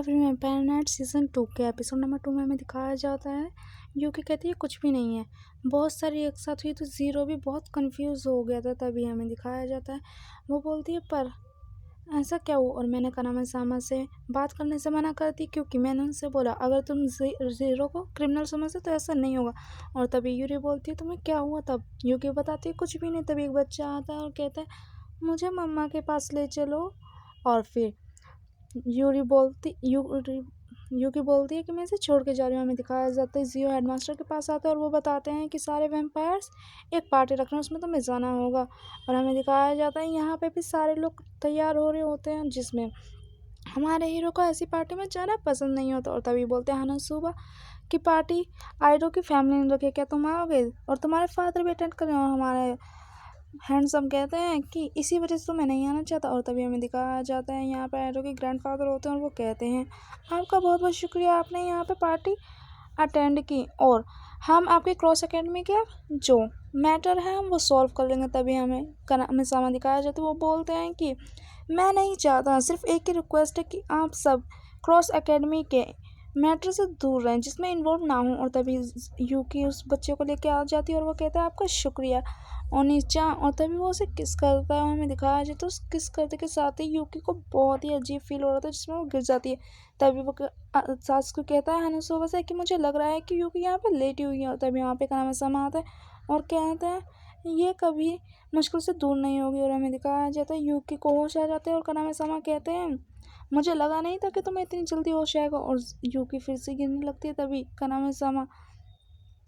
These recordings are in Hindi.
एवरी वैम्पायर नाइट सीज़न 2 के एपिसोड नंबर 2 में हमें दिखाया जाता है यूकी कहती है कुछ भी नहीं है। बहुत सारी एक साथ हुई तो ज़ीरो भी बहुत कंफ्यूज हो गया था। तभी हमें दिखाया जाता है वो बोलती है पर ऐसा क्या हुआ। और मैंने कहा मैं सामा से बात करने से मना कर दी क्योंकि मैंने उनसे बोला अगर तुम ज़ीरो को क्रिमिनल समझते तो ऐसा नहीं होगा। और तभी यूरी बोलती है तुम्हें क्या हुआ। तब यूकी बताती है कुछ भी नहीं। तभी एक बच्चा आता है और कहता है मुझे मम्मा के पास ले चलो। और फिर यूकी बोलती है कि मैं इसे छोड़ के जा रही हूँ। हमें दिखाया जाता है जियो हेडमास्टर के पास आता है और वो बताते हैं कि सारे वैम्पायर्स एक पार्टी रख रहे हैं, उसमें तुम्हें जाना होगा। और हमें दिखाया जाता है यहाँ पे भी सारे लोग तैयार हो रहे होते हैं, जिसमें हमारे हीरो को ऐसी पार्टी में जाना पसंद नहीं होता। और तभी बोलते हैं हना सुबह की पार्टी आयरो की फैमिली ने रखी, क्या तुम आओगे। और तुम्हारे फादर भी अटेंड करें। और हमारे हैंडसम कहते हैं कि इसी वजह से तो मैं नहीं आना चाहता। और तभी हमें दिखाया जाता है यहाँ पे एरो के ग्रैंडफादर होते हैं और वो कहते हैं आपका बहुत बहुत शुक्रिया, आपने यहाँ पे पार्टी अटेंड की और हम आपके क्रॉस एकेडमी के जो मैटर है हम वो सॉल्व कर लेंगे। तभी हमें सामा दिखाया जाता है वो बोलते हैं कि मैं नहीं चाहता, सिर्फ एक ही रिक्वेस्ट है कि आप सब क्रॉस एकेडमी के मैटर से दूर रहें जिसमें इन्वॉल्व ना हो। और तभी यूकी उस बच्चे को लेके आ जाती है और वो कहता है आपका शुक्रिया और नीचा। और तभी वो उसे किस करता है, हमें दिखाया जाए तो उस किस करते के साथ ही यूकी को बहुत ही अजीब फील हो रहा था जिसमें वो गिर जाती है। तभी वो सास को कहता है हनुसोबा से कि मुझे लग रहा है कि यूकी यहाँ पे लेटी हुई है। और तभी वहाँ पे काना समा आता है और कहता है ये कभी मुश्किल से दूर नहीं होगी। और हमें दिखाया जाता है यूकी को होश आ जाते हैं और काना समा कहते हैं मुझे लगा नहीं था कि तुम्हें इतनी जल्दी होश आएगा। और यूकी फिर से गिरने लगती है। तभी काना समा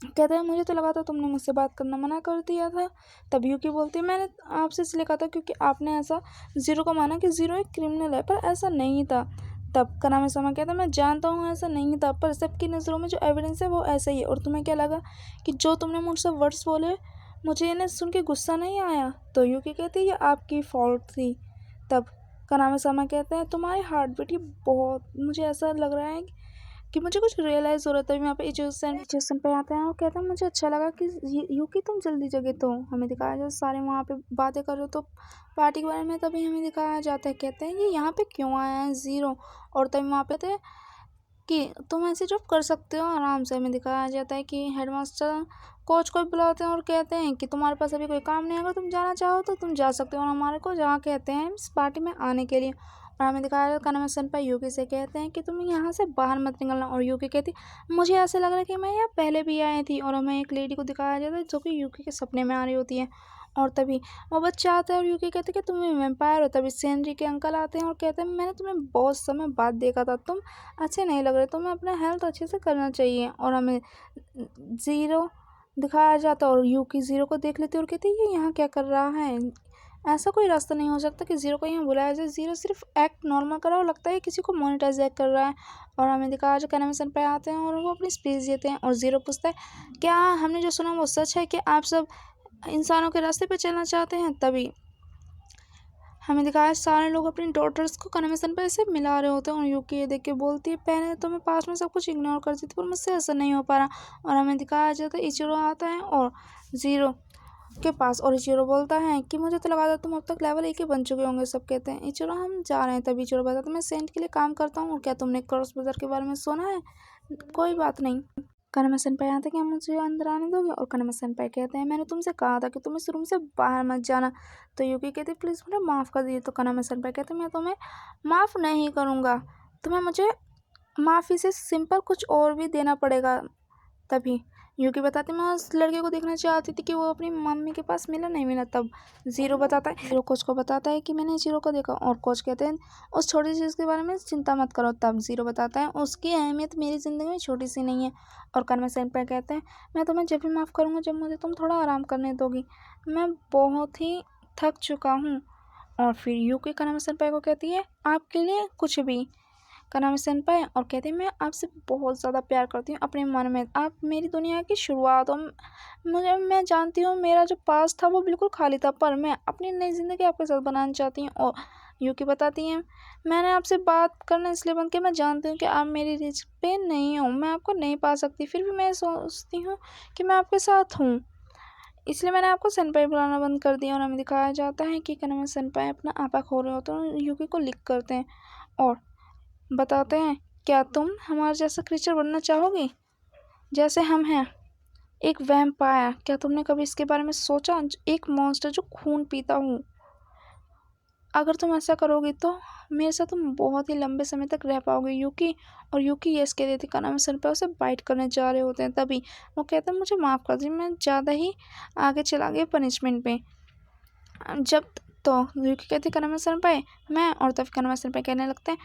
कहते हैं मुझे तो लगा था तुमने मुझसे बात करना मना कर दिया था। तब यूकी बोलती है मैंने आपसे इसलिए कहा था क्योंकि आपने ऐसा ज़ीरो को माना कि ज़ीरो एक क्रिमिनल है, पर ऐसा नहीं था। तब कनामे समा कहता है मैं जानता हूँ ऐसा नहीं था, पर सबकी नज़रों में जो एविडेंस है वो ऐसा ही है। और तुम्हें क्या लगा कि जो तुमने मुझसे वर्ड्स बोले मुझे इन्हें सुन के गुस्सा नहीं आया। तो यूकी कहती है ये आपकी फॉल्ट थी। तब कनामे समा कहते हैं तुम्हारी हार्ट बीट ही बहुत, मुझे ऐसा लग रहा है कि मुझे कुछ रियलाइज़ हो रहा था। यहाँ पे इजूसन पे आते हैं और कहते हैं मुझे अच्छा लगा कि यूकी तुम जल्दी जगह तो हमें दिखाया जाता है सारे वहाँ पे बातें कर रहे हो तो पार्टी के बारे में। तभी हमें दिखाया जाता है कहते हैं ये यहाँ पे क्यों आया है ज़ीरो। और तभी वहाँ पे थे कि तुम ऐसी जॉब कर सकते हो आराम से। हमें दिखाया जाता है कि हेडमास्टर कोच को बुलाते हैं और कहते हैं कि तुम्हारे पास अभी कोई काम नहीं है, अगर तुम जाना चाहो तो तुम जा सकते हो। और हमारे को जहाँ कहते हैं इस पार्टी में आने के लिए। और हमें दिखाया जाता है कानामे सेनपाई यूकी से कहते हैं कि तुम यहाँ से बाहर मत निकलना। और यूकी कहती मुझे ऐसे लग रहा है कि मैं यहाँ पहले भी आई थी। और हमें एक लेडी को दिखाया जाता है जो कि यूकी के सपने में आ रही होती है। और तभी वो बच्चा आता है और यूकी कहते हैं कि तुम वैम्पायर हो। तभी सेनरी के अंकल आते हैं और कहते हैं मैंने तुम्हें बहुत समय बाद देखा था, तुम अच्छे नहीं लग रहे, तुम्हें अपना हेल्थ अच्छे से करना चाहिए। और हमें ज़ीरो दिखाया जाता है और यूकी ज़ीरो को देख लेती है और कहती है ये यहाँ क्या कर रहा है, ऐसा कोई रास्ता नहीं हो सकता कि ज़ीरो को यहाँ बुलाया जाए। ज़ीरो सिर्फ एक्ट नॉर्मल कर रहा है और लगता है किसी को मोनेटाइज कर रहा है। और हमें दिखाया जो कैनमिशन पे आते हैं और वो अपनी स्पीच देते हैं। और ज़ीरो पूछता है क्या हमने जो सुना वो सच है कि आप सब इंसानों के रास्ते पे चलना चाहते हैं। तभी हमें दिखाया सारे लोग अपनी डॉटर्स को कन्वेंशन पर ऐसे मिला रहे होते हैं। और यूकी ये देख के बोलती है पहले तो मैं पास में सब कुछ इग्नोर करती थी पर मुझसे ऐसा नहीं हो पा रहा। और हमें दिखाया जाता है इचिरो आता है और ज़ीरो के पास और इचिरो बोलता है कि मुझे तो लगा था तुम अब तक लेवल 1 ही बन चुके होंगे। सब कहते हैं इचिरो हम जा रहे हैं। तभी इचिरो बताता मैं सेंट के लिए काम करता हूँ। क्या तुमने क्रॉस बाजार के बारे में सुना है, कोई बात नहीं। कानामा सेनपाई आते कि मुझे अंदर आने दोगे। और कानामा सेनपाई कहते हैं मैंने तुमसे कहा था कि तुम इस रूम से बाहर मत जाना। तो यूकी कहती प्लीज़ मुझे माफ़ कर दीजिए। तो कानामा सेनपाई कहते मैं तुम्हें माफ़ नहीं करूँगा, तुम्हें मुझे माफ़ी से सिंपल कुछ और भी देना पड़ेगा। तभी यूकी बताती मैं उस लड़के को देखना चाहती थी कि वो अपनी मम्मी के पास मिला नहीं मिला। तब ज़ीरो बताता है, ज़ीरो कोच को बताता है कि मैंने ज़ीरो को देखा। और कोच कहते हैं उस छोटी सी चीज़ के बारे में चिंता मत करो। तब ज़ीरो बताता है उसकी अहमियत मेरी ज़िंदगी में छोटी सी नहीं है। और कानमा सेनपाई कहते हैं मैं तुम्हें जब भी माफ़ करूँगा जब मुझे तुम थोड़ा आराम करने दोगी, मैं बहुत ही थक चुका हूँ। और फिर यूकी कानमा सेनपाई को कहती है आपके लिए कुछ भी। कानामे सेनपाई और कहती है मैं आपसे बहुत ज़्यादा प्यार करती हूँ अपने मन में, आप मेरी दुनिया की शुरुआत हो। मैं जानती हूँ मेरा जो पास था वो बिल्कुल खाली था, पर मैं अपनी नई ज़िंदगी आपके साथ बनाना चाहती हूँ। और यूकी बताती हैं मैंने आपसे बात करना इसलिए बंद किया, मैं जानती हूँ कि आप मेरी रिच पे नहीं हो, मैं आपको नहीं पा सकती, फिर भी मैं सोचती हूँ कि मैं आपके साथ हूँ, इसलिए मैंने आपको सेनपाई बुलाना बंद कर दिया। और हमें दिखाया जाता है कि कानामे सेनपाई अपना आपा खो रहे होते हैं और यूकी को लिक करते हैं। और बताते हैं, क्या तुम हमारे जैसा क्रीचर बनना चाहोगी जैसे हम हैं, एक वैम्पायर? क्या तुमने कभी इसके बारे में सोचा? एक मॉन्स्टर जो खून पीता हूँ। अगर तुम ऐसा करोगी तो मेरे साथ तुम बहुत ही लंबे समय तक रह पाओगे। यूकी और यूकी यस कह देती, काना में सर पर उसे बाइट करने जा रहे होते हैं। तभी वो कहते हैं, मुझे माफ़ कर दीजिए, मैं ज़्यादा ही आगे चला गया पनिशमेंट पे। जब तो यूकी कहती, काना में सर पे मैं, और तब काना में सर पे कहने लगते हैं,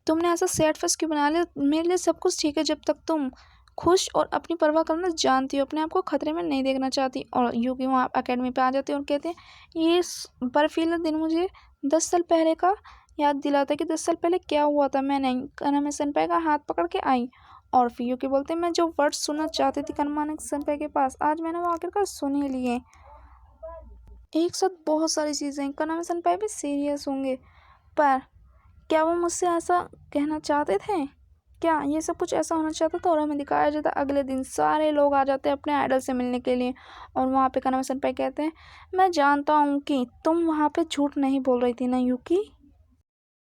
तुमने ऐसा सैड फेस क्यों बना लिया? मेरे लिए सब कुछ ठीक है जब तक तुम खुश और अपनी परवाह करना जानती हो, अपने आप को खतरे में नहीं देखना चाहती। और यूकी वहाँ अकेडमी पे आ जाती है और कहते हैं, ये बर्फीला दिन मुझे 10 साल पहले का याद दिलाता है कि 10 साल पहले क्या हुआ था। मैं नहीं, काना सेनपाई का हाथ पकड़ के आई। और फिर यूकी बोलते हैं, मैं जो वर्ड सुनना चाहती थी काना सेनपाई के पास, आज मैंने वो आखिरकार सुन ही लिए। एक साथ बहुत सारी चीज़ें। काना सेनपाई भी सीरियस होंगे, पर क्या वो मुझसे ऐसा कहना चाहते थे? क्या ये सब कुछ ऐसा होना चाहता था? और हमें दिखाया जाता अगले दिन सारे लोग आ जाते हैं अपने आइडल से मिलने के लिए। और वहाँ पे काना सेनपाई कहते हैं, मैं जानता हूँ कि तुम वहाँ पे झूठ नहीं बोल रही थी ना यूकी।